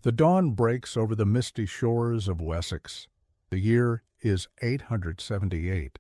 The dawn breaks over the misty shores of Wessex. The year is 878.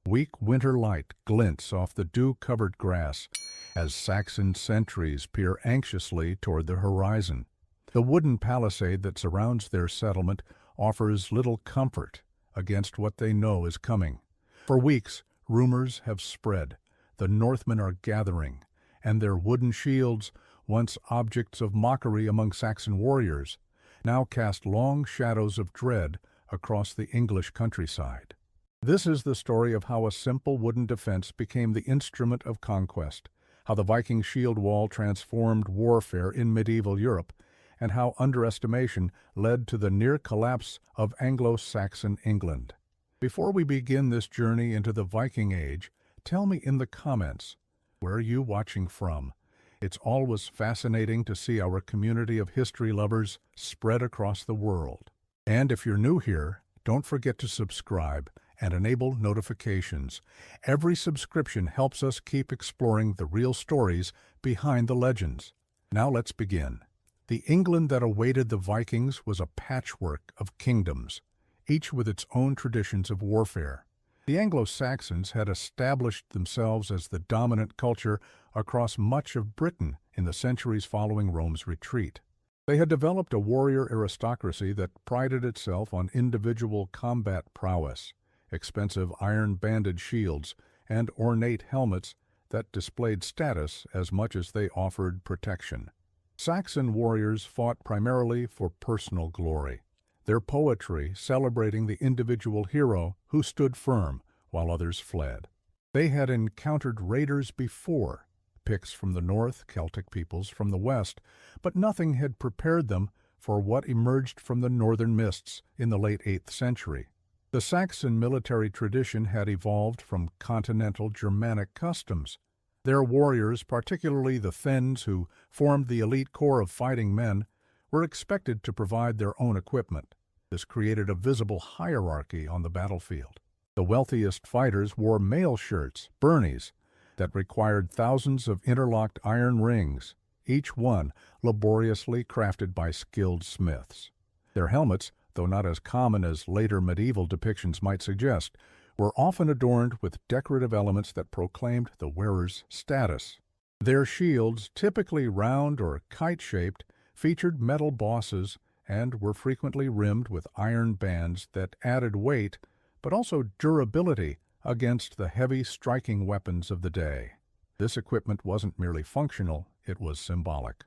Weak winter light glints off the dew-covered grass as Saxon sentries peer anxiously toward the horizon. The wooden palisade that surrounds their settlement offers little comfort against what they know is coming. For weeks, rumors have spread. The Northmen are gathering, and their wooden shields, once objects of mockery among Saxon warriors, now cast long shadows of dread across the English countryside. This is the story of how a simple wooden defense became the instrument of conquest, how the Viking shield wall transformed warfare in medieval Europe, and how underestimation led to the near collapse of Anglo-Saxon England. Before we begin this journey into the Viking Age, tell me in the comments, where are you watching from? It's always fascinating to see our community of history lovers spread across the world. And if you're new here, don't forget to subscribe and enable notifications. Every subscription helps us keep exploring the real stories behind the legends. Now let's begin. The England that awaited the Vikings was a patchwork of kingdoms, each with its own traditions of warfare. The Anglo-Saxons had established themselves as the dominant culture across much of Britain in the centuries following Rome's retreat. They had developed a warrior aristocracy that prided itself on individual combat prowess, expensive iron-banded shields, and ornate helmets that displayed status as much as they offered protection. Saxon warriors fought primarily for personal glory, their poetry celebrating the individual hero who stood firm while others fled. They had encountered raiders before, Picts from the north, Celtic peoples from the west, but nothing had prepared them for what emerged from the northern mists in the late 8th century. The Saxon military tradition had evolved from continental Germanic customs. Their warriors, particularly the Thenns who formed the elite corps of fighting men, were expected to provide their own equipment. This created a visible hierarchy on the battlefield. The wealthiest fighters wore mail shirts, burnies, that required thousands of interlocked iron rings, each one laboriously crafted by skilled smiths. Their helmets, though not as common as later medieval depictions might suggest, were often adorned with decorative elements that proclaimed the wearer's status. Their shields, typically round or kite-shaped, featured metal bosses and were frequently rimmed with iron bands that added weight but also durability against the heavy striking weapons of the day. This equipment wasn't merely functional, it was symbolic.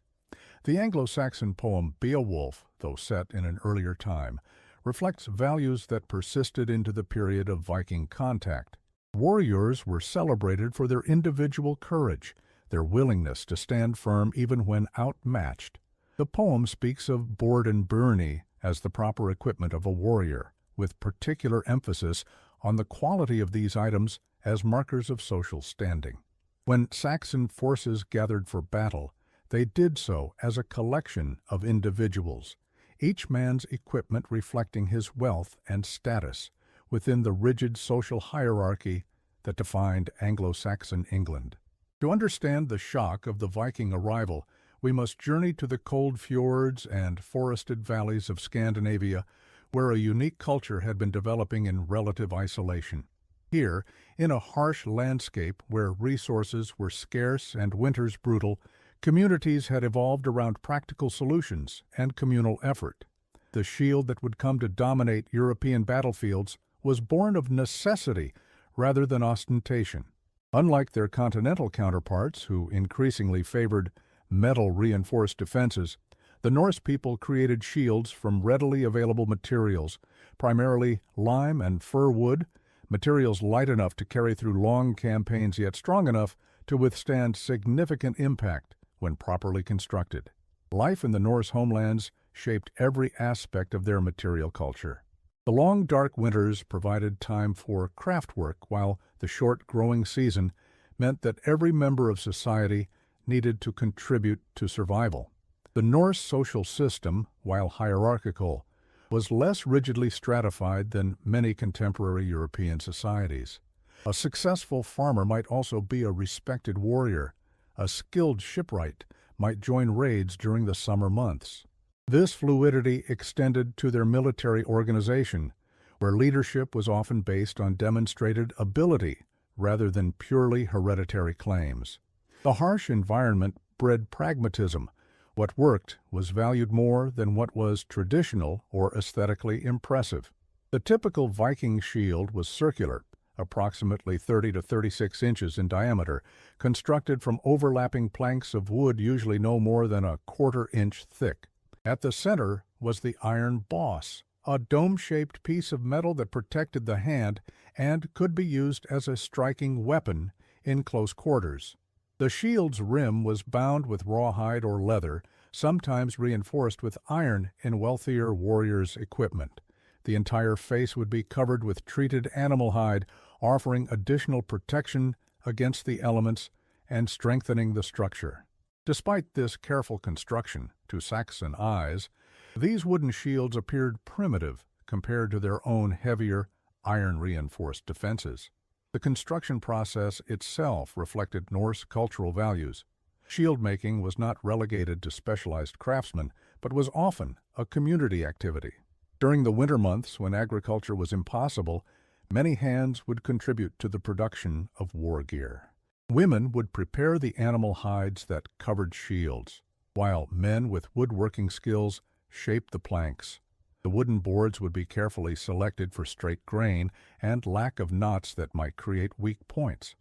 The Anglo-Saxon poem Beowulf, though set in an earlier time, reflects values that persisted into the period of Viking contact. Warriors were celebrated for their individual courage, their willingness to stand firm even when outmatched. The poem speaks of board and byrnie as the proper equipment of a warrior, with particular emphasis on the quality of these items as markers of social standing. When Saxon forces gathered for battle, they did so as a collection of individuals, each man's equipment reflecting his wealth and status within the rigid social hierarchy that defined Anglo-Saxon England. To understand the shock of the Viking arrival, we must journey to the cold fjords and forested valleys of Scandinavia, where a unique culture had been developing in relative isolation. Here, in a harsh landscape where resources were scarce and winters brutal, communities had evolved around practical solutions and communal effort. The shield that would come to dominate European battlefields was born of necessity rather than ostentation. Unlike their continental counterparts, who increasingly favored metal-reinforced defenses, the Norse people created shields from readily available materials, primarily lime and fir wood, materials light enough to carry through long campaigns yet strong enough to withstand significant impact when properly constructed. Life in the Norse homelands shaped every aspect of their material culture. The long, dark winters provided time for craft work, while the short growing season meant that every member of society needed to contribute to survival. The Norse social system, while hierarchical, was less rigidly stratified than many contemporary European societies. A successful farmer might also be a respected warrior. A skilled shipwright might join raids during the summer months. This fluidity extended to their military organization, where leadership was often based on demonstrated ability rather than purely hereditary claims. The harsh environment bred pragmatism. What worked was valued more than what was traditional or aesthetically impressive. The typical Viking shield was circular, approximately 30 to 36 inches in diameter, constructed from overlapping planks of wood usually no more than a quarter-inch thick. At the center was the iron boss, a dome-shaped piece of metal that protected the hand and could be used as a striking weapon in close quarters. The shield's rim was bound with rawhide or leather, sometimes reinforced with iron in wealthier warriors' equipment. The entire face would be covered with treated animal hide, offering additional protection against the elements and strengthening the structure. Despite this careful construction, to Saxon eyes, these wooden shields appeared primitive compared to their own heavier, iron-reinforced defenses. The construction process itself reflected Norse cultural values. Shield-making was not relegated to specialized craftsmen, but was often a community activity. During the winter months, when agriculture was impossible, many hands would contribute to the production of war gear. Women would prepare the animal hides that covered shields, while men with woodworking skills shaped the planks. The wooden boards would be carefully selected for straight grain and lack of knots that might create weak points.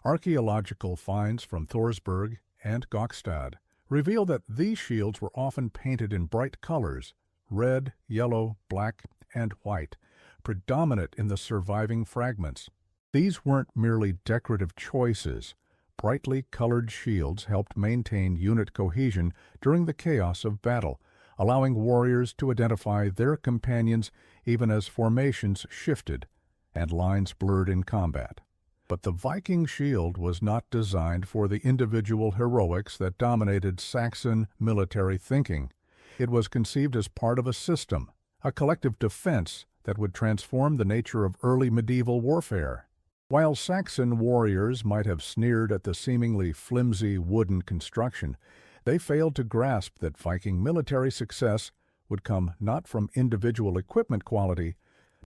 Archaeological finds from Thorsberg and Gokstad reveal that these shields were often painted in bright colors, red, yellow, black, and white, predominant in the surviving fragments. These weren't merely decorative choices. Brightly colored shields helped maintain unit cohesion during the chaos of battle, allowing warriors to identify their companions even as formations shifted and lines blurred in combat. But the Viking shield was not designed for the individual heroics that dominated Saxon military thinking. It was conceived as part of a system, a collective defense that would transform the nature of early medieval warfare. While Saxon warriors might have sneered at the seemingly flimsy wooden construction, they failed to grasp that Viking military success would come not from individual equipment quality,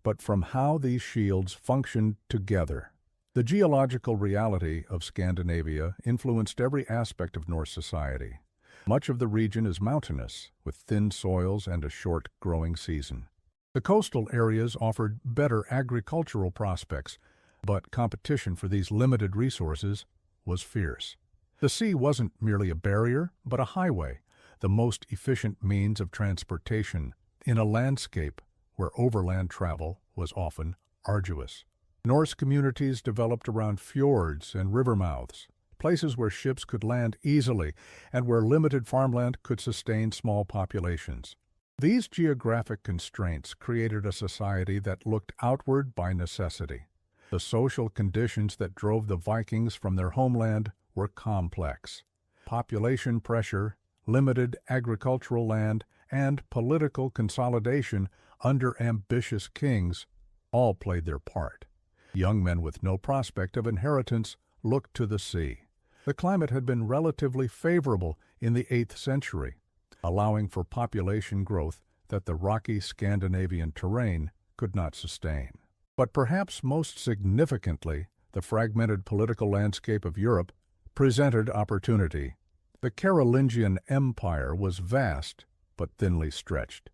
but from how these shields functioned together. The geological reality of Scandinavia influenced every aspect of Norse society. Much of the region is mountainous, with thin soils and a short growing season. The coastal areas offered better agricultural prospects, but competition for these limited resources was fierce. The sea wasn't merely a barrier, but a highway, the most efficient means of transportation in a landscape where overland travel was often arduous. Norse communities developed around fjords and river mouths, places where ships could land easily and where limited farmland could sustain small populations. These geographic constraints created a society that looked outward by necessity. The social conditions that drove the Vikings from their homeland were complex. Population pressure, limited agricultural land, and political consolidation under ambitious kings all played their part. Young men with no prospect of inheritance looked to the sea. The climate had been relatively favorable in the 8th century, allowing for population growth that the rocky Scandinavian terrain could not sustain. But perhaps most significantly, the fragmented political landscape of Europe presented opportunity. The Carolingian Empire was vast, but thinly stretched.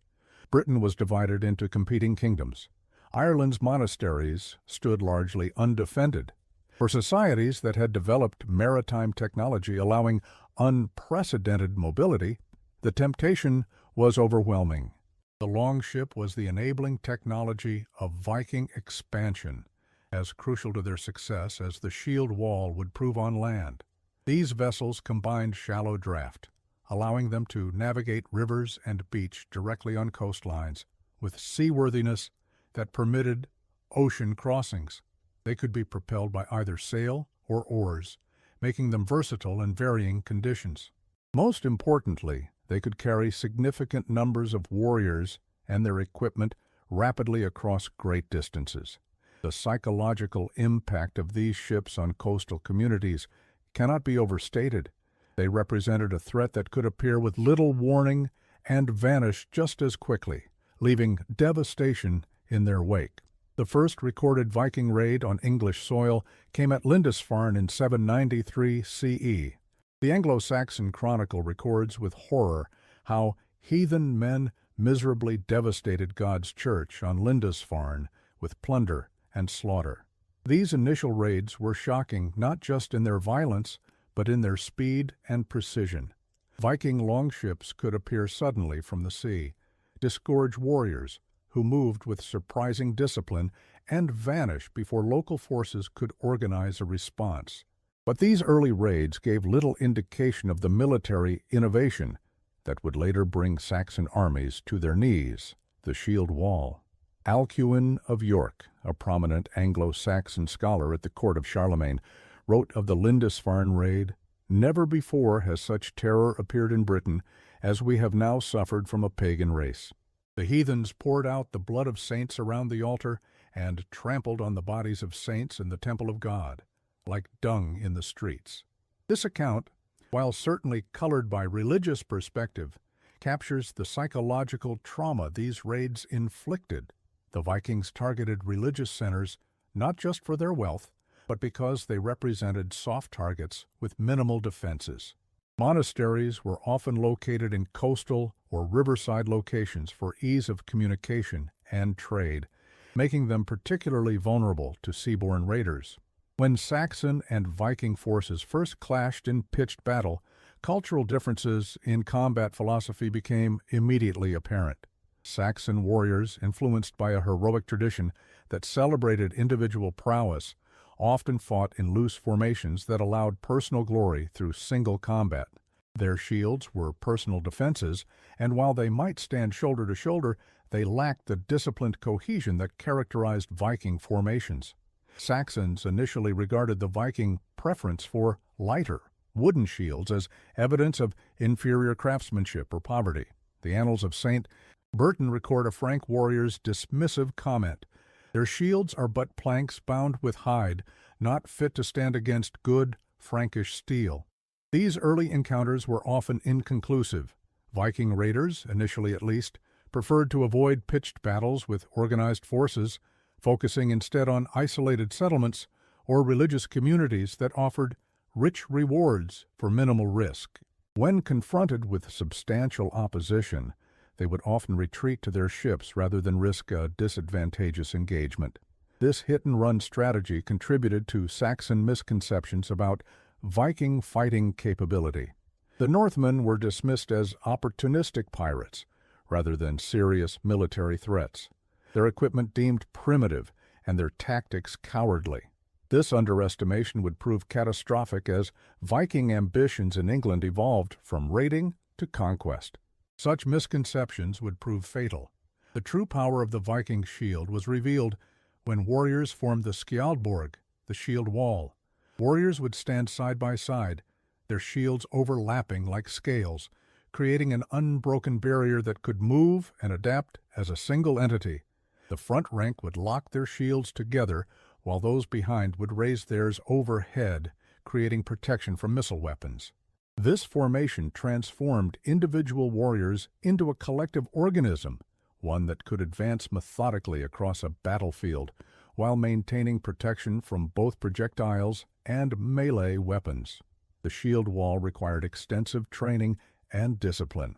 Britain was divided into competing kingdoms. Ireland's monasteries stood largely undefended. For societies that had developed maritime technology allowing unprecedented mobility, the temptation was overwhelming. The longship was the enabling technology of Viking expansion, as crucial to their success as the shield wall would prove on land. These vessels combined shallow draft, allowing them to navigate rivers and beach directly on coastlines, with seaworthiness that permitted ocean crossings. They could be propelled by either sail or oars, making them versatile in varying conditions. Most importantly, they could carry significant numbers of warriors and their equipment rapidly across great distances. The psychological impact of these ships on coastal communities cannot be overstated. They represented a threat that could appear with little warning and vanish just as quickly, leaving devastation in their wake. The first recorded Viking raid on English soil came at Lindisfarne in 793 CE. The Anglo-Saxon Chronicle records with horror how heathen men miserably devastated God's church on Lindisfarne with plunder and slaughter. These initial raids were shocking not just in their violence, but in their speed and precision. Viking longships could appear suddenly from the sea, disgorge warriors who moved with surprising discipline, and vanish before local forces could organize a response. But these early raids gave little indication of the military innovation that would later bring Saxon armies to their knees, the shield wall. Alcuin of York, a prominent Anglo-Saxon scholar at the court of Charlemagne, wrote of the Lindisfarne raid, "Never before has such terror appeared in Britain as we have now suffered from a pagan race. The heathens poured out the blood of saints around the altar and trampled on the bodies of saints in the temple of God, like dung in the streets." This account, while certainly colored by religious perspective, captures the psychological trauma these raids inflicted. The Vikings targeted religious centers not just for their wealth, but because they represented soft targets with minimal defenses. Monasteries were often located in coastal or riverside locations for ease of communication and trade, making them particularly vulnerable to seaborne raiders. When Saxon and Viking forces first clashed in pitched battle, cultural differences in combat philosophy became immediately apparent. Saxon warriors, influenced by a heroic tradition that celebrated individual prowess, often fought in loose formations that allowed personal glory through single combat. Their shields were personal defenses, and while they might stand shoulder to shoulder, they lacked the disciplined cohesion that characterized Viking formations. Saxons initially regarded the Viking preference for lighter, wooden shields as evidence of inferior craftsmanship or poverty. The Annals of St. Bertin record a Frank warrior's dismissive comment, "Their shields are but planks bound with hide, not fit to stand against good Frankish steel." These early encounters were often inconclusive. Viking raiders, initially at least, preferred to avoid pitched battles with organized forces, focusing instead on isolated settlements or religious communities that offered rich rewards for minimal risk. When confronted with substantial opposition, they would often retreat to their ships rather than risk a disadvantageous engagement. This hit-and-run strategy contributed to Saxon misconceptions about Viking fighting capability. The Northmen were dismissed as opportunistic pirates rather than serious military threats, their equipment deemed primitive and their tactics cowardly. This underestimation would prove catastrophic as Viking ambitions in England evolved from raiding to conquest. Such misconceptions would prove fatal. The true power of the Viking shield was revealed when warriors formed the skjaldborg, the shield wall. Warriors would stand side by side, their shields overlapping like scales, creating an unbroken barrier that could move and adapt as a single entity. The front rank would lock their shields together, while those behind would raise theirs overhead, creating protection from missile weapons. This formation transformed individual warriors into a collective organism, one that could advance methodically across a battlefield while maintaining protection from both projectiles and melee weapons. The shield wall required extensive training and discipline.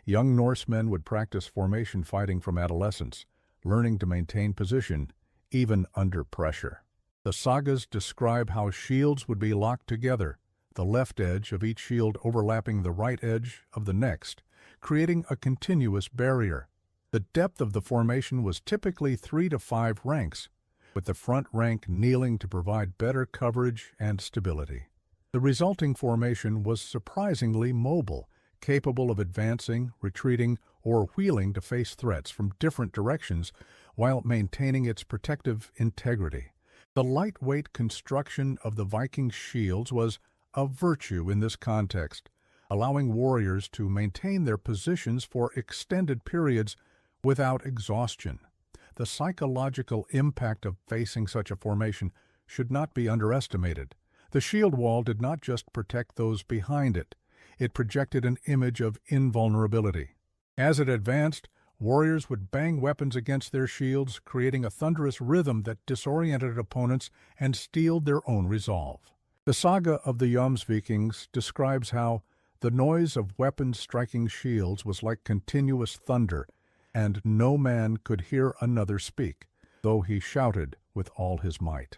Young Norsemen would practice formation fighting from adolescence, learning to maintain position even under pressure. The sagas describe how shields would be locked together, the left edge of each shield overlapping the right edge of the next, creating a continuous barrier. The depth of the formation was typically 3 to 5 ranks, with the front rank kneeling to provide better coverage and stability. The resulting formation was surprisingly mobile, capable of advancing, retreating, or wheeling to face threats from different directions while maintaining its protective integrity. The lightweight construction of the Viking shields was a virtue in this context, allowing warriors to maintain their positions for extended periods without exhaustion. The psychological impact of facing such a formation should not be underestimated. The shield wall did not just protect those behind it, it projected an image of invulnerability. As it advanced, warriors would bang weapons against their shields, creating a thunderous rhythm that disoriented opponents and steeled their own resolve. The saga of the Jomsvikings describes how the noise of weapons striking shields was like continuous thunder, and no man could hear another speak, though he shouted with all his might.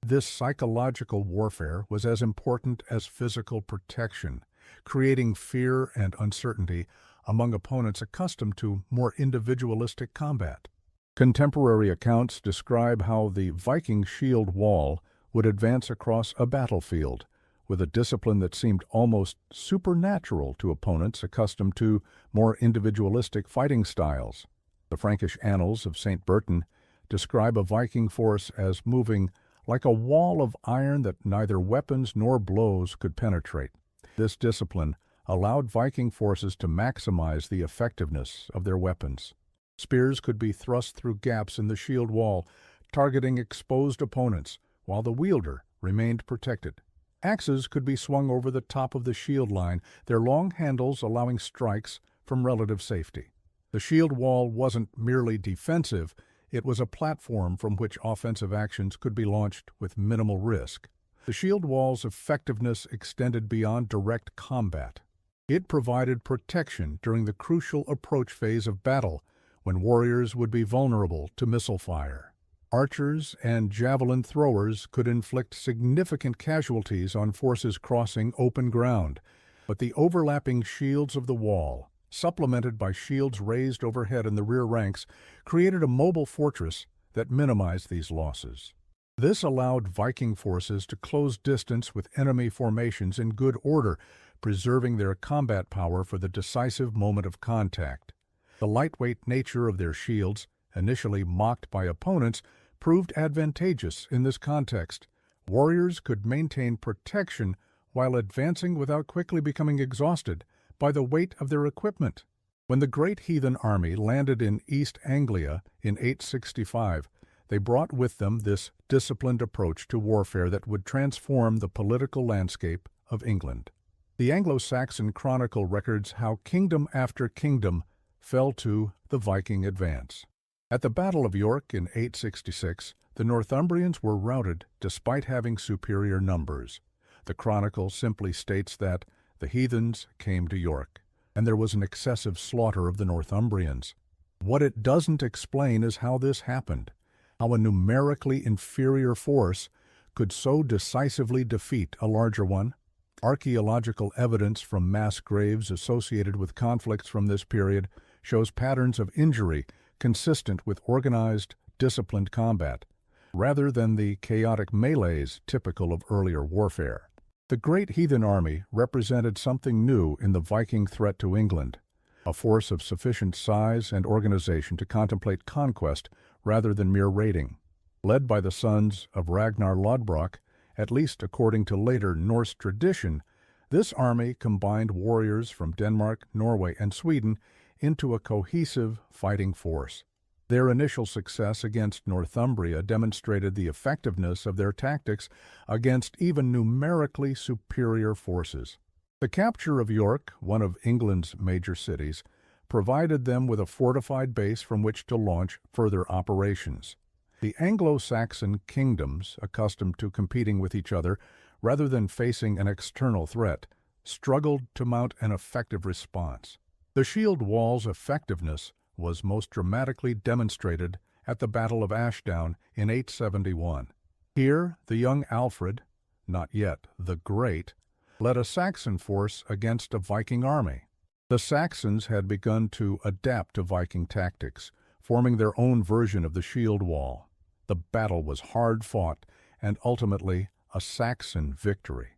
This psychological warfare was as important as physical protection, creating fear and uncertainty among opponents accustomed to more individualistic combat. Contemporary accounts describe how the Viking shield wall would advance across a battlefield, with a discipline that seemed almost supernatural to opponents accustomed to more individualistic fighting styles. The Frankish annals of St. Bertin describe a Viking force as moving like a wall of iron that neither weapons nor blows could penetrate. This discipline allowed Viking forces to maximize the effectiveness of their weapons. Spears could be thrust through gaps in the shield wall, targeting exposed opponents, while the wielder remained protected. Axes could be swung over the top of the shield line, their long handles allowing strikes from relative safety. The shield wall wasn't merely defensive, it was a platform from which offensive actions could be launched with minimal risk. The shield wall's effectiveness extended beyond direct combat. It provided protection during the crucial approach phase of battle, when warriors would be vulnerable to missile fire. Archers and javelin throwers could inflict significant casualties on forces crossing open ground, but the overlapping shields of the wall, supplemented by shields raised overhead in the rear ranks, created a mobile fortress that minimized these losses. This allowed Viking forces to close distance with enemy formations in good order, preserving their combat power for the decisive moment of contact. The lightweight nature of their shields, initially mocked by opponents, proved advantageous in this context. Warriors could maintain protection while advancing without quickly becoming exhausted by the weight of their equipment. When the great heathen army landed in East Anglia in 865, they brought with them this disciplined approach to warfare that would transform the political landscape of England. The Anglo-Saxon Chronicle records how kingdom after kingdom fell to the Viking advance. At the Battle of York in 866, the Northumbrians were routed despite having superior numbers. The Chronicle simply states that the heathens came to York, and there was an excessive slaughter of the Northumbrians. What it doesn't explain is how this happened, how a numerically inferior force could so decisively defeat a larger one. Archaeological evidence from mass graves associated with conflicts from this period shows patterns of injury consistent with organized, disciplined combat, rather than the chaotic melees typical of earlier warfare. The great heathen army represented something new in the Viking threat to England, a force of sufficient size and organization to contemplate conquest rather than mere raiding. Led by the sons of Ragnar Lodbrok, at least according to later Norse tradition, this army combined warriors from Denmark, Norway, and Sweden into a cohesive fighting force. Their initial success against Northumbria demonstrated the effectiveness of their tactics against even numerically superior forces. The capture of York, one of England's major cities, provided them with a fortified base from which to launch further operations. The Anglo-Saxon kingdoms, accustomed to competing with each other rather than facing an external threat, struggled to mount an effective response. The shield wall's effectiveness was most dramatically demonstrated at the Battle of Ashdown in 871. Here, the young Alfred, not yet the Great, led a Saxon force against a Viking army. The Saxons had begun to adapt to Viking tactics, forming their own version of the shield wall. The battle was hard fought and ultimately a Saxon victory.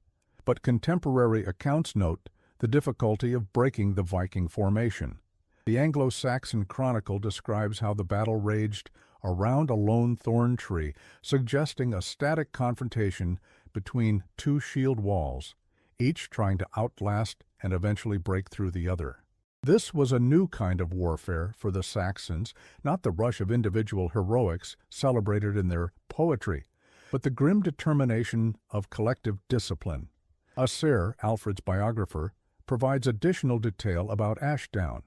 But contemporary accounts note the difficulty of breaking the Viking formation. The Anglo-Saxon Chronicle describes how the battle raged around a lone thorn tree, suggesting a static confrontation between two shield walls, each trying to outlast and eventually break through the other. This was a new kind of warfare for the Saxons, not the rush of individual heroics celebrated in their poetry, but the grim determination of collective discipline. Asser, Alfred's biographer, provides additional detail about Ashdown.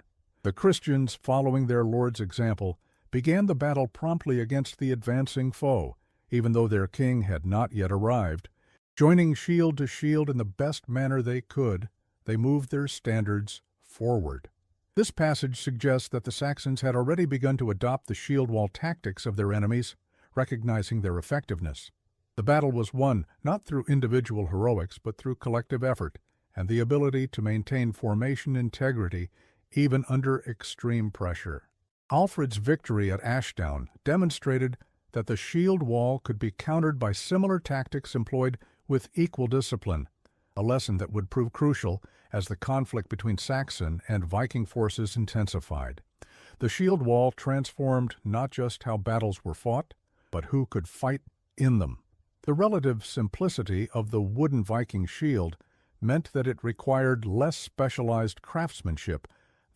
The Christians, following their Lord's example, began the battle promptly against the advancing foe, even though their king had not yet arrived. Joining shield to shield in the best manner they could, they moved their standards forward. This passage suggests that the Saxons had already begun to adopt the shield wall tactics of their enemies, recognizing their effectiveness. The battle was won not through individual heroics, but through collective effort and the ability to maintain formation integrity even under extreme pressure. Alfred's victory at Ashdown demonstrated that the shield wall could be countered by similar tactics employed with equal discipline, a lesson that would prove crucial as the conflict between Saxon and Viking forces intensified. The shield wall transformed not just how battles were fought, but who could fight in them. The relative simplicity of the wooden Viking shield meant that it required less specialized craftsmanship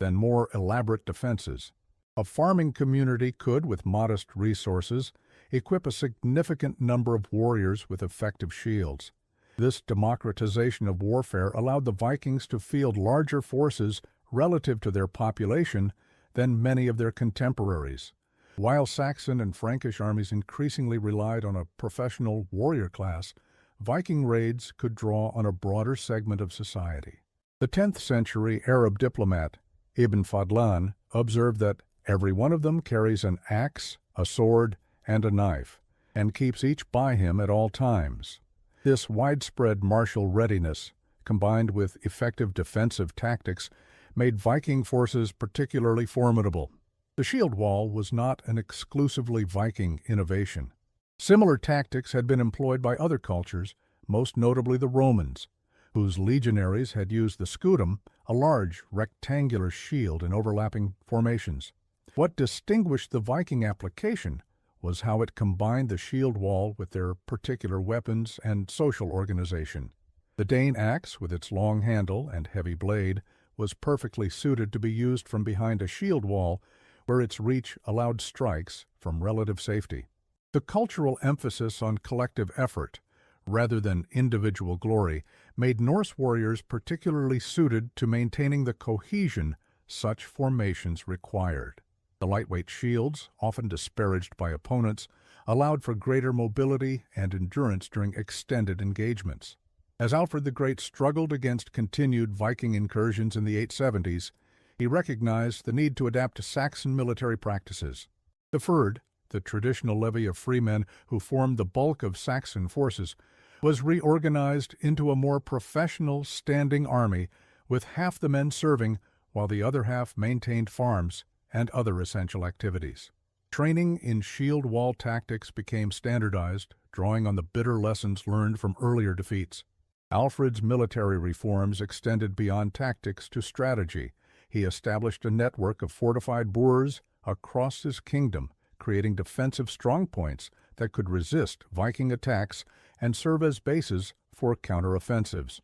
than more elaborate defenses. A farming community could, with modest resources, equip a significant number of warriors with effective shields. This democratization of warfare allowed the Vikings to field larger forces relative to their population than many of their contemporaries. While Saxon and Frankish armies increasingly relied on a professional warrior class, Viking raids could draw on a broader segment of society. The 10th century Arab diplomat Ibn Fadlan observed that every one of them carries an axe, a sword, and a knife, and keeps each by him at all times. This widespread martial readiness, combined with effective defensive tactics, made Viking forces particularly formidable. The shield wall was not an exclusively Viking innovation. Similar tactics had been employed by other cultures, most notably the Romans, whose legionaries had used the scutum, a large rectangular shield in overlapping formations. What distinguished the Viking application was how it combined the shield wall with their particular weapons and social organization. The Dane axe, with its long handle and heavy blade, was perfectly suited to be used from behind a shield wall, where its reach allowed strikes from relative safety. The cultural emphasis on collective effort, rather than individual glory, made Norse warriors particularly suited to maintaining the cohesion such formations required. The lightweight shields, often disparaged by opponents, allowed for greater mobility and endurance during extended engagements. As Alfred the Great struggled against continued Viking incursions in the 870s, he recognized the need to adapt to Saxon military practices. The Fyrd, the traditional levy of freemen who formed the bulk of Saxon forces, was reorganized into a more professional standing army, with half the men serving while the other half maintained farms and other essential activities. Training in shield wall tactics became standardized, drawing on the bitter lessons learned from earlier defeats. Alfred's military reforms extended beyond tactics to strategy. He established a network of fortified boors across his kingdom, creating defensive strongpoints that could resist Viking attacks and serve as bases for counteroffensives.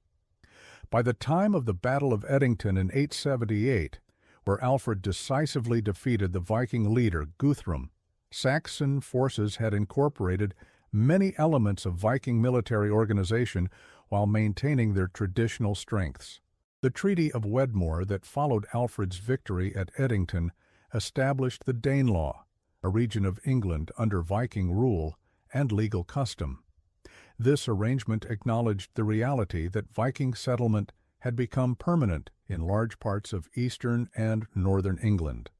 By the time of the Battle of Edington in 878, where Alfred decisively defeated the Viking leader Guthrum, Saxon forces had incorporated many elements of Viking military organization while maintaining their traditional strengths. The Treaty of Wedmore that followed Alfred's victory at Edington established the Danelaw, a region of England under Viking rule and legal custom. This arrangement acknowledged the reality that Viking settlement had become permanent in large parts of eastern and northern England.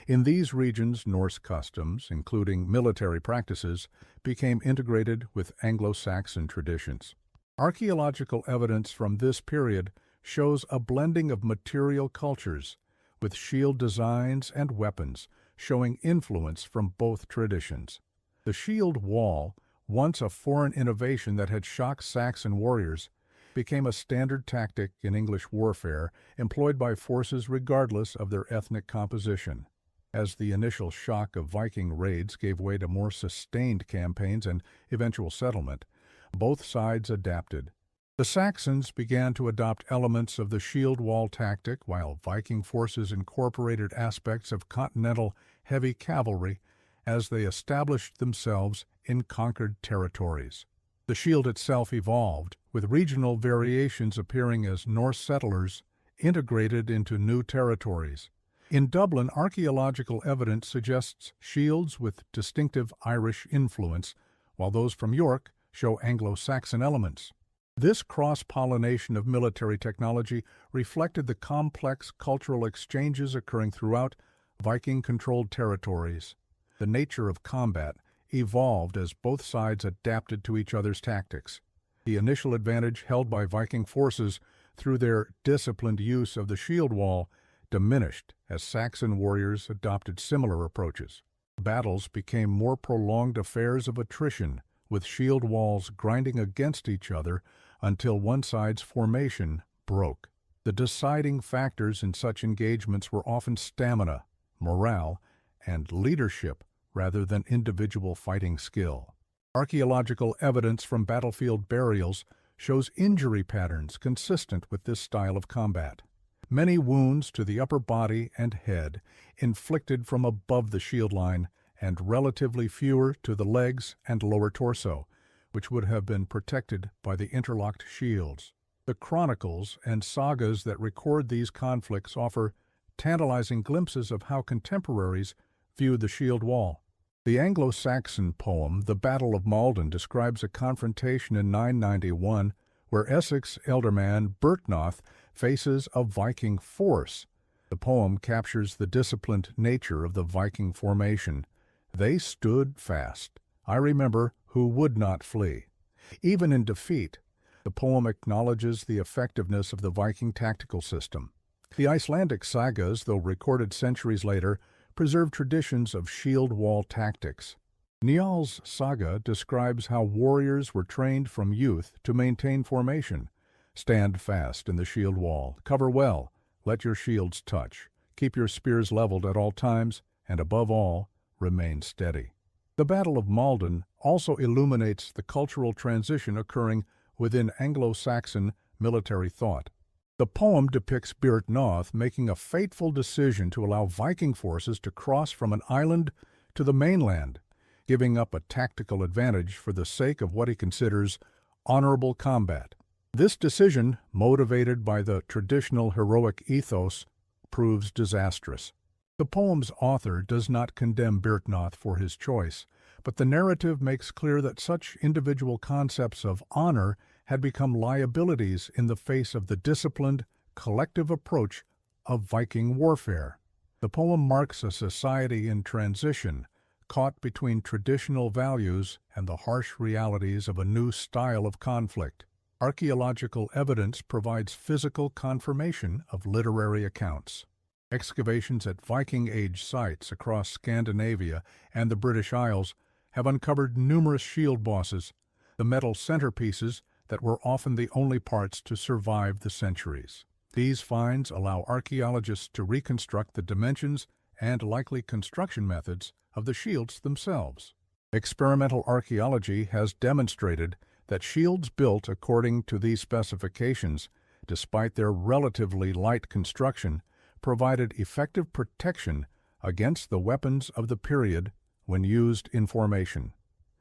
In these regions, Norse customs, including military practices, became integrated with Anglo-Saxon traditions. Archaeological evidence from this period shows a blending of material cultures, with shield designs and weapons showing influence from both traditions. The shield wall, once a foreign innovation that had shocked Saxon warriors, became a standard tactic in English warfare employed by forces regardless of their ethnic composition. As the initial shock of Viking raids gave way to more sustained campaigns and eventual settlement, both sides adapted. The Saxons began to adopt elements of the shield wall tactic, while Viking forces incorporated aspects of continental heavy cavalry as they established themselves in conquered territories. The shield itself evolved, with regional variations appearing as Norse settlers integrated into new territories. In Dublin, archaeological evidence suggests shields with distinctive Irish influence, while those from York show Anglo-Saxon elements. This cross-pollination of military technology reflected the complex cultural exchanges occurring throughout Viking-controlled territories. The nature of combat evolved as both sides adapted to each other's tactics. The initial advantage held by Viking forces through their disciplined use of the shield wall diminished as Saxon warriors adopted similar approaches. Battles became more prolonged affairs of attrition, with shield walls grinding against each other until one side's formation broke. The deciding factors in such engagements were often stamina, morale, and leadership rather than individual fighting skill. Archaeological evidence from battlefield burials shows injury patterns consistent with this style of combat. Many wounds to the upper body and head inflicted from above the shield line, and relatively fewer to the legs and lower torso, which would have been protected by the interlocked shields. The chronicles and sagas that record these conflicts offer tantalizing glimpses of how contemporaries viewed the shield wall. The Anglo-Saxon poem, The Battle of Maldon, describes a confrontation in 991 where Essex ealdorman Byrhtnoth faces a Viking force. The poem captures the disciplined nature of the Viking formation. They stood fast. I remember who would not flee. Even in defeat, the poem acknowledges the effectiveness of the Viking tactical system. The Icelandic sagas, though recorded centuries later, preserve traditions of shield wall tactics. Njál's saga describes how warriors were trained from youth to maintain formation. Stand fast in the shield wall, cover well, let your shields touch, keep your spears leveled at all times, and above all, remain steady. The Battle of Maldon also illuminates the cultural transition occurring within Anglo-Saxon military thought. The poem depicts Byrhtnoth making a fateful decision to allow Viking forces to cross from an island to the mainland, giving up a tactical advantage for the sake of what he considers honorable combat. This decision, motivated by the traditional heroic ethos, proves disastrous. The poem's author does not condemn Byrhtnoth for his choice, but the narrative makes clear that such individual concepts of honor had become liabilities in the face of the disciplined, collective approach of Viking warfare. The poem marks a society in transition, caught between traditional values and the harsh realities of a new style of conflict. Archaeological evidence provides physical confirmation of literary accounts. Excavations at Viking-age sites across Scandinavia and the British Isles have uncovered numerous shield bosses, the metal centerpieces that were often the only parts to survive the centuries. These finds allow archaeologists to reconstruct the dimensions and likely construction methods of the shields themselves. Experimental archaeology has demonstrated that shields built according to these specifications, despite their relatively light construction, provided effective protection against the weapons of the period when used in formation.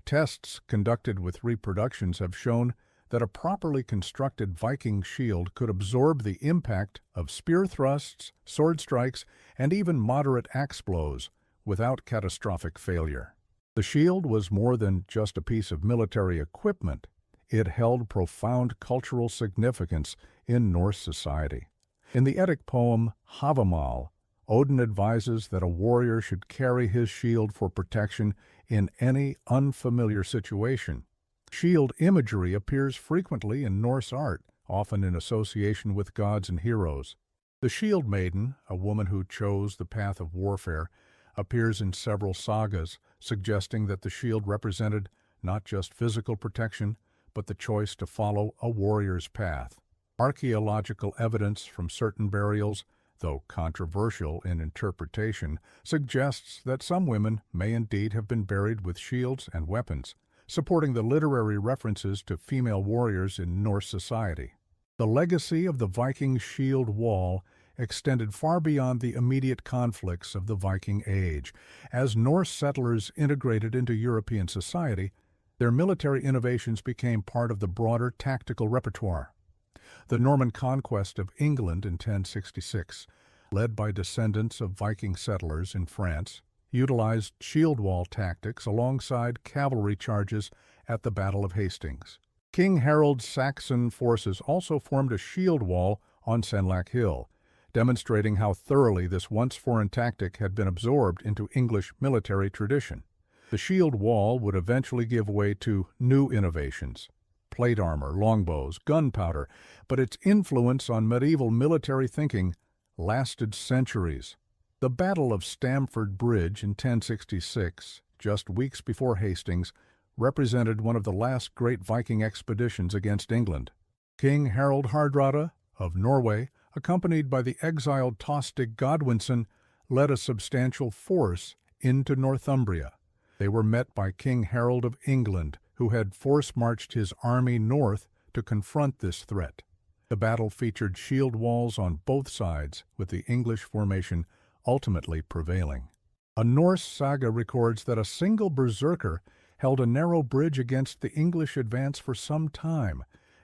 Tests conducted with reproductions have shown that a properly constructed Viking shield could absorb the impact of spear thrusts, sword strikes, and even moderate axe blows without catastrophic failure. The shield was more than just a piece of military equipment. It held profound cultural significance in Norse society. In the Eddic poem Havamal, Odin advises that a warrior should carry his shield for protection in any unfamiliar situation. Shield imagery appears frequently in Norse art, often in association with gods and heroes. The Shield Maiden, a woman who chose the path of warfare, appears in several sagas, suggesting that the shield represented not just physical protection, but the choice to follow a warrior's path. Archaeological evidence from certain burials, though controversial in interpretation, suggests that some women may indeed have been buried with shields and weapons, supporting the literary references to female warriors in Norse society. The legacy of the Viking shield wall extended far beyond the immediate conflicts of the Viking Age. As Norse settlers integrated into European society, their military innovations became part of the broader tactical repertoire. The Norman conquest of England in 1066 led by descendants of Viking settlers in France, utilized shield wall tactics alongside cavalry charges at the Battle of Hastings. King Harold's Saxon forces also formed a shield wall on Senlac Hill, demonstrating how thoroughly this once foreign tactic had been absorbed into English military tradition. The shield wall would eventually give way to new innovations, plate armor, longbows, gunpowder, but its influence on medieval military thinking lasted centuries. The Battle of Stamford Bridge in 1066, just weeks before Hastings, represented one of the last great Viking expeditions against England. King Harald Hardrada of Norway, accompanied by the exiled Tostig Godwinson, led a substantial force into Northumbria. They were met by King Harold of England, who had force-marched his army north to confront this threat. The battle featured shield walls on both sides, with the English formation ultimately prevailing. A Norse saga records that a single berserker held a narrow bridge against the English advance for some time,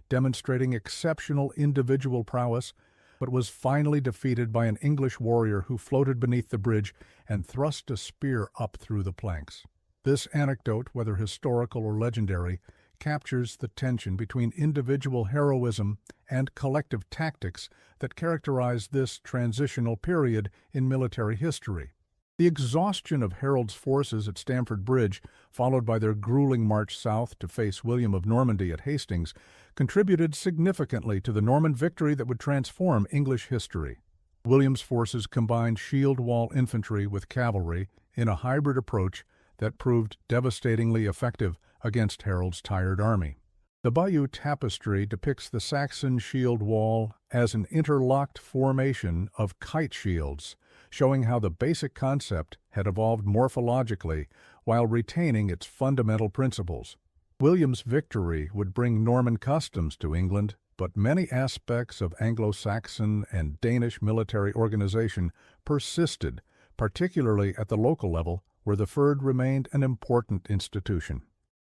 demonstrating exceptional individual prowess, but was finally defeated by an English warrior who floated beneath the bridge and thrust a spear up through the planks. This anecdote, whether historical or legendary, captures the tension between individual heroism and collective tactics that characterize this transitional period in military history. The exhaustion of Harold's forces at Stamford Bridge, followed by their grueling march south to face William of Normandy at Hastings, contributed significantly to the Norman victory that would transform English history. William's forces combined shield wall infantry with cavalry in a hybrid approach that proved devastatingly effective against Harold's tired army. The Bayeux Tapestry depicts the Saxon shield wall as an interlocked formation of kite shields, showing how the basic concept had evolved morphologically while retaining its fundamental principles. William's victory would bring Norman customs to England, but many aspects of Anglo-Saxon and Danish military organization persisted, particularly at the local level, where the Fyrd remained an important institution.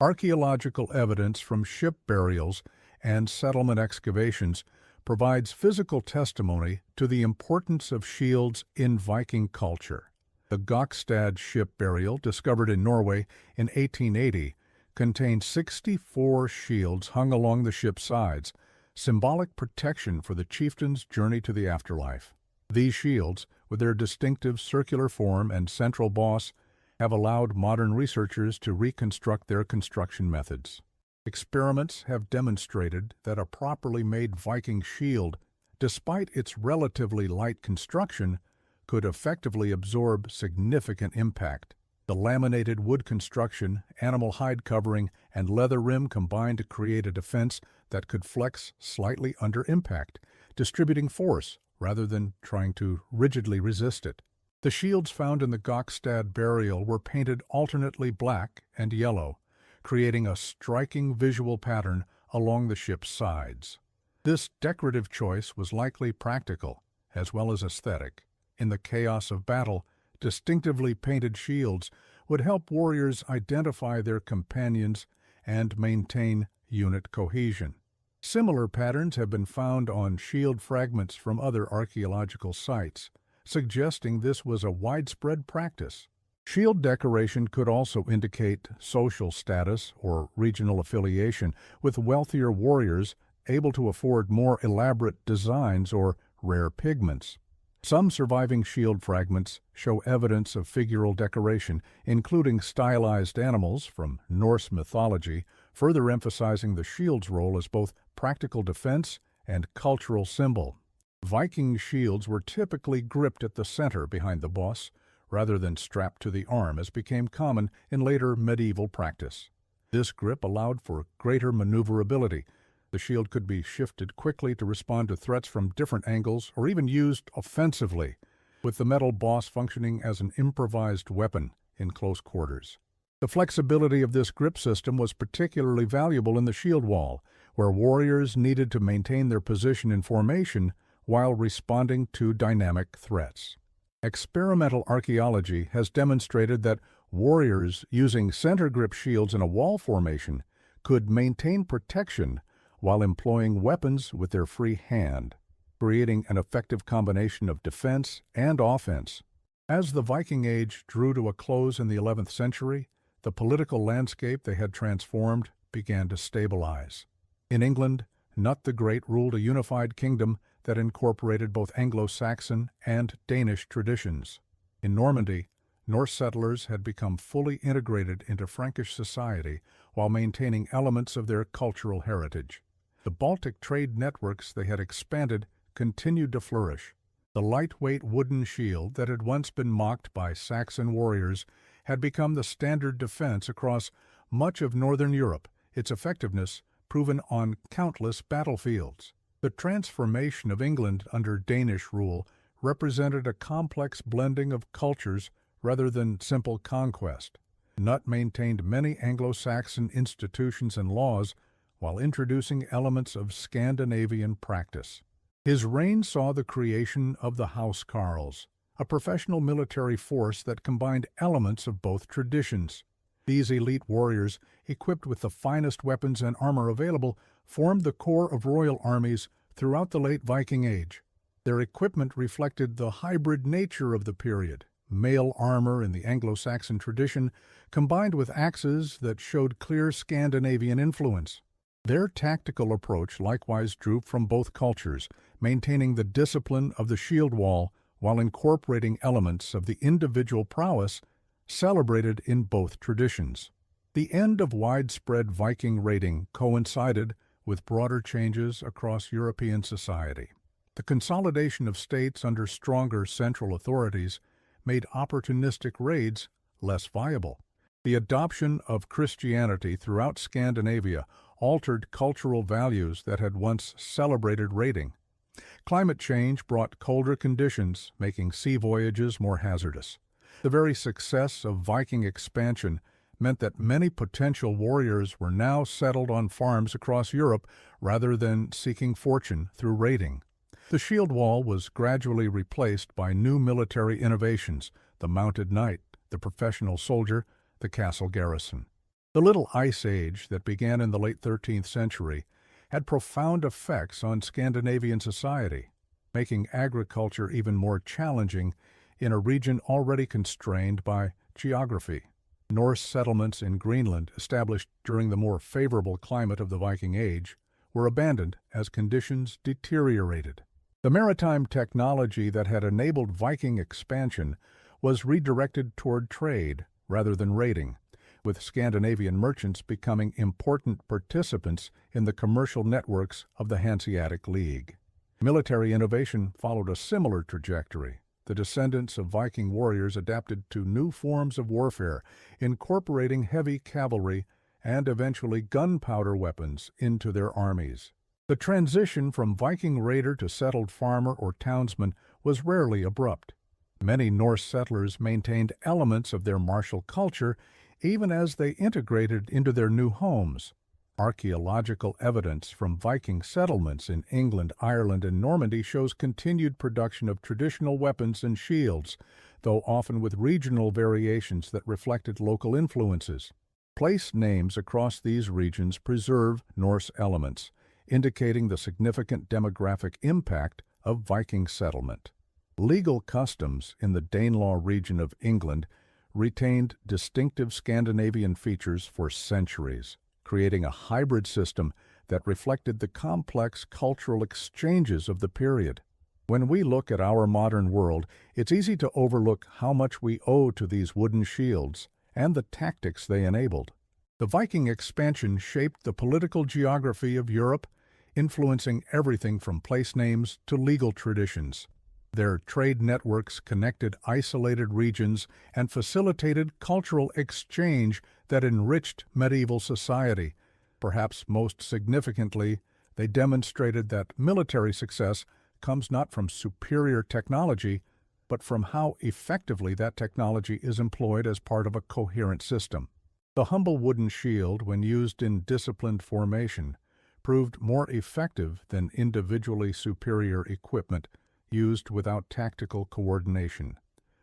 Archaeological evidence from ship burials and settlement excavations provides physical testimony to the importance of shields in Viking culture. The Gokstad ship burial, discovered in Norway in 1880, contained 64 shields hung along the ship's sides, symbolic protection for the chieftain's journey to the afterlife. These shields, with their distinctive circular form and central boss, have allowed modern researchers to reconstruct their construction methods. Experiments have demonstrated that a properly made Viking shield, despite its relatively light construction, could effectively absorb significant impact. The laminated wood construction, animal hide covering, and leather rim combined to create a defense that could flex slightly under impact, distributing force rather than trying to rigidly resist it. The shields found in the Gokstad burial were painted alternately black and yellow, creating a striking visual pattern along the ship's sides. This decorative choice was likely practical, as well as aesthetic. In the chaos of battle, distinctively painted shields would help warriors identify their companions and maintain unit cohesion. Similar patterns have been found on shield fragments from other archaeological sites, suggesting this was a widespread practice. Shield decoration could also indicate social status or regional affiliation, with wealthier warriors able to afford more elaborate designs or rare pigments. Some surviving shield fragments show evidence of figural decoration, including stylized animals from Norse mythology, further emphasizing the shield's role as both practical defense and cultural symbol. Viking shields were typically gripped at the center behind the boss, rather than strapped to the arm, as became common in later medieval practice. This grip allowed for greater maneuverability. The shield could be shifted quickly to respond to threats from different angles or even used offensively, with the metal boss functioning as an improvised weapon in close quarters. The flexibility of this grip system was particularly valuable in the shield wall, where warriors needed to maintain their position in formation while responding to dynamic threats. Experimental archaeology has demonstrated that warriors using center grip shields in a wall formation could maintain protection while employing weapons with their free hand. creating an effective combination of defense and offense. As the Viking Age drew to a close in the 11th century, the political landscape they had transformed began to stabilize. In England, Knut the Great ruled a unified kingdom that incorporated both Anglo-Saxon and Danish traditions. In Normandy, Norse settlers had become fully integrated into Frankish society while maintaining elements of their cultural heritage. The Baltic trade networks they had expanded continued to flourish. The lightweight wooden shield that had once been mocked by Saxon warriors had become the standard defense across much of northern Europe, its effectiveness proven on countless battlefields. The transformation of England under Danish rule represented a complex blending of cultures rather than simple conquest. Knut maintained many Anglo-Saxon institutions and laws while introducing elements of Scandinavian practice. His reign saw the creation of the House Carls, a professional military force that combined elements of both traditions. These elite warriors, equipped with the finest weapons and armor available, formed the core of royal armies throughout the late Viking Age. Their equipment reflected the hybrid nature of the period. Mail armor in the Anglo-Saxon tradition, combined with axes that showed clear Scandinavian influence. Their tactical approach likewise drew from both cultures, maintaining the discipline of the shield wall while incorporating elements of the individual prowess celebrated in both traditions. The end of widespread Viking raiding coincided with broader changes across European society. The consolidation of states under stronger central authorities made opportunistic raids less viable. The adoption of Christianity throughout Scandinavia altered cultural values that had once celebrated raiding. Climate change brought colder conditions, making sea voyages more hazardous. The very success of Viking expansion meant that many potential warriors were now settled on farms across Europe rather than seeking fortune through raiding. The shield wall was gradually replaced by new military innovations: the mounted knight, the professional soldier, the castle garrison. The Little Ice Age that began in the late 13th century had profound effects on Scandinavian society, making agriculture even more challenging in a region already constrained by geography. Norse settlements in Greenland, established during the more favorable climate of the Viking Age, were abandoned as conditions deteriorated. The maritime technology that had enabled Viking expansion was redirected toward trade rather than raiding, with Scandinavian merchants becoming important participants in the commercial networks of the Hanseatic League. Military innovation followed a similar trajectory. The descendants of Viking warriors adapted to new forms of warfare, incorporating heavy cavalry and eventually gunpowder weapons into their armies. The transition from Viking raider to settled farmer or townsman was rarely abrupt. Many Norse settlers maintained elements of their martial culture even as they integrated into their new homes. Archaeological evidence from Viking settlements in England, Ireland, and Normandy shows continued production of traditional weapons and shields, though often with regional variations that reflected local influences. Place names across these regions preserve Norse elements, indicating the significant demographic impact of Viking settlement. Legal customs in the Danelaw region of England retained distinctive Scandinavian features for centuries, creating a hybrid system that reflected the complex cultural exchanges of the period. When we look at our modern world, it's easy to overlook how much we owe to these wooden shields and the tactics they enabled. The Viking expansion shaped the political geography of Europe, influencing everything from place names to legal traditions. Their trade networks connected isolated regions and facilitated cultural exchange that enriched medieval society. Perhaps most significantly, they demonstrated that military success comes not from superior technology, but from how effectively that technology is employed as part of a coherent system. The humble wooden shield, when used in disciplined formation, proved more effective than individually superior equipment used without tactical coordination.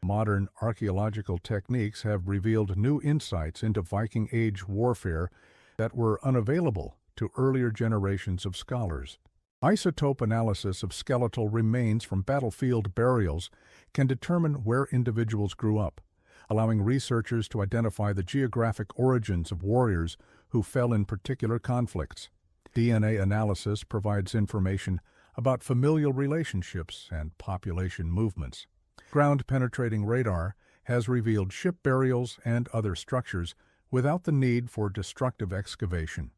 Modern archaeological techniques have revealed new insights into Viking Age warfare that were unavailable to earlier generations of scholars. Isotope analysis of skeletal remains from battlefield burials can determine where individuals grew up, allowing researchers to identify the geographic origins of warriors who fell in particular conflicts. DNA analysis provides information about familial relationships and population movements. Ground-penetrating radar has revealed ship burials and other structures without the need for destructive excavation.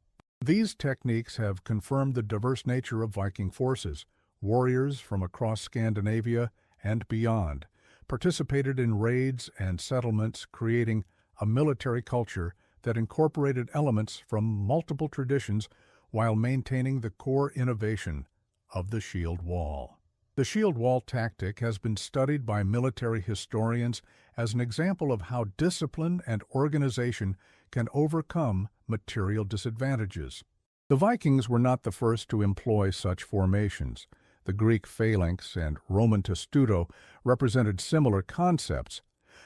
These techniques have confirmed the diverse nature of Viking forces. Warriors from across Scandinavia and beyond participated in raids and settlements, creating a military culture that incorporated elements from multiple traditions while maintaining the core innovation of the shield wall. The shield wall tactic has been studied by military historians as an example of how discipline and organization can overcome material disadvantages. The Vikings were not the first to employ such formations. The Greek phalanx and Roman testudo represented similar concepts,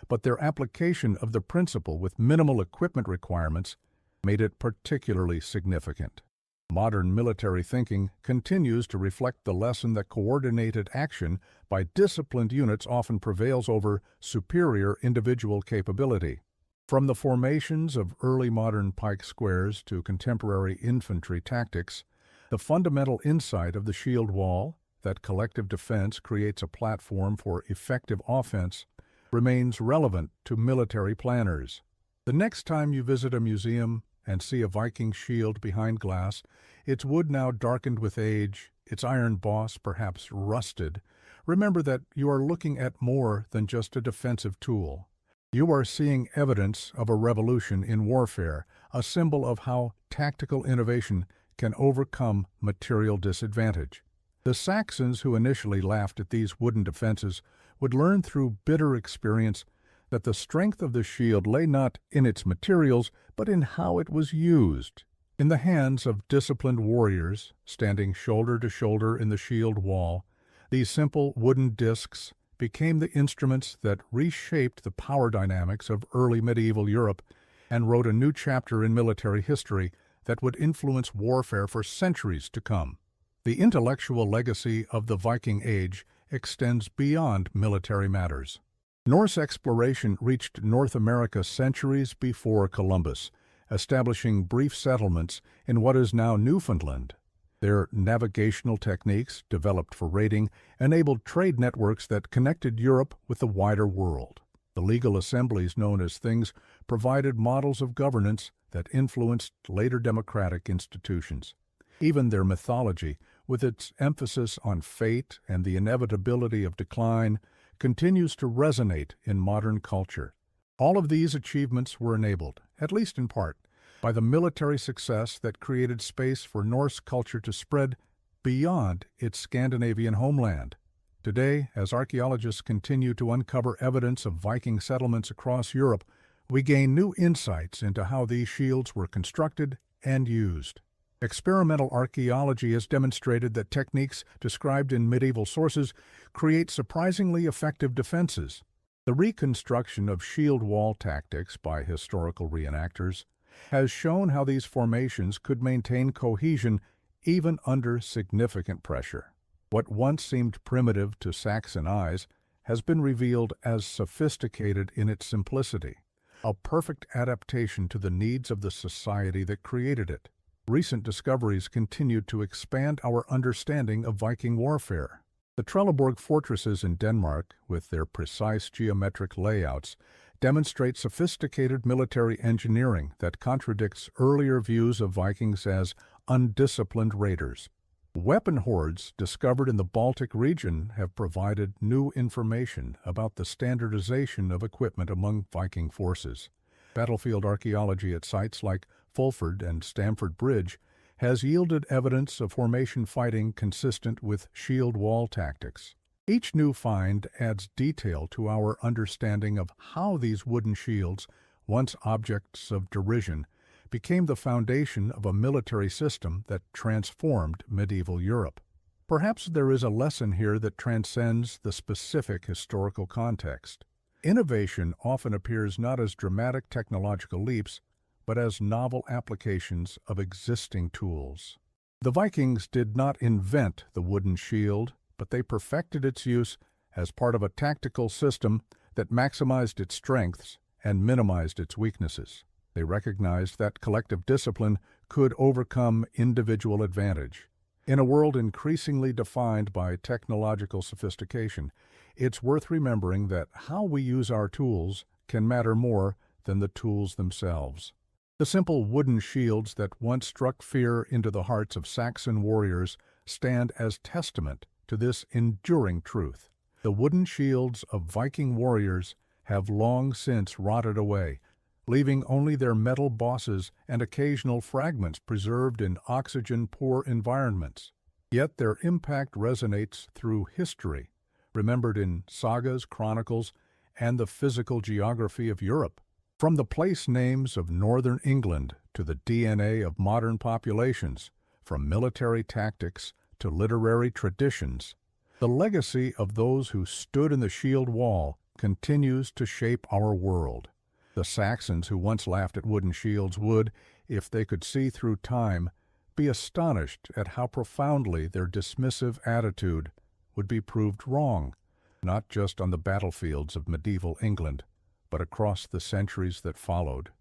but their application of the principle with minimal equipment requirements made it particularly significant. Modern military thinking continues to reflect the lesson that coordinated action by disciplined units often prevails over superior individual capability. From the formations of early modern pike squares to contemporary infantry tactics, the fundamental insight of the shield wall, that collective defense creates a platform for effective offense, remains relevant to military planners. The next time you visit a museum and see a Viking shield behind glass, its wood now darkened with age, its iron boss perhaps rusted, remember that you are looking at more than just a defensive tool. You are seeing evidence of a revolution in warfare, a symbol of how tactical innovation can overcome material disadvantage. The Saxons who initially laughed at these wooden defenses would learn through bitter experience that the strength of the shield lay not in its materials, but in how it was used. In the hands of disciplined warriors, standing shoulder to shoulder in the shield wall, these simple wooden discs became the instruments that reshaped the power dynamics of early medieval Europe and wrote a new chapter in military history that would influence warfare for centuries to come. The intellectual legacy of the Viking Age extends beyond military matters. Norse exploration reached North America centuries before Columbus, establishing brief settlements in what is now Newfoundland. Their navigational techniques, developed for raiding, enabled trade networks that connected Europe with the wider world. The legal assemblies known as things provided models of governance that influenced later democratic institutions. Even their mythology, with its emphasis on fate and the inevitability of decline, continues to resonate in modern culture. All of these achievements were enabled, at least in part, by the military success that created space for Norse culture to spread beyond its Scandinavian homeland. Today, as archaeologists continue to uncover evidence of Viking settlements across Europe, we gain new insights into how these shields were constructed and used. Experimental archaeology has demonstrated that techniques described in medieval sources create surprisingly effective defenses. The reconstruction of shield wall tactics by historical reenactors has shown how these formations could maintain cohesion even under significant pressure. What once seemed primitive to Saxon eyes has been revealed as sophisticated in its simplicity, a perfect adaptation to the needs of the society that created it. Recent discoveries continue to expand our understanding of Viking warfare. The Trelleborg fortresses in Denmark, with their precise geometric layouts, demonstrate sophisticated military engineering that contradicts earlier views of Vikings as undisciplined raiders. Weapon hoards discovered in the Baltic region have provided new information about the standardization of equipment among Viking forces. Battlefield archaeology at sites like Fulford and Stamford Bridge has yielded evidence of formation fighting consistent with shield wall tactics. Each new find adds detail to our understanding of how these wooden shields, once objects of derision, became the foundation of a military system that transformed medieval Europe. Perhaps there is a lesson here that transcends the specific historical context. Innovation often appears not as dramatic technological leaps, but as novel applications of existing tools. The Vikings did not invent the wooden shield, but they perfected its use as part of a tactical system that maximized its strengths and minimized its weaknesses. They recognized that collective discipline could overcome individual advantage. In a world increasingly defined by technological sophistication, it's worth remembering that how we use our tools can matter more than the tools themselves. The simple wooden shields that once struck fear into the hearts of Saxon warriors stand as testament to this enduring truth. The wooden shields of Viking warriors have long since rotted away, leaving only their metal bosses and occasional fragments preserved in oxygen-poor environments. Yet their impact resonates through history, remembered in sagas, chronicles, and the physical geography of Europe. From the place names of northern England to the DNA of modern populations, from military tactics to literary traditions, the legacy of those who stood in the shield wall continues to shape our world. The Saxons who once laughed at wooden shields would, if they could see through time, be astonished at how profoundly their dismissive attitude would be proved wrong, not just on the battlefields of medieval England, but across the centuries that followed.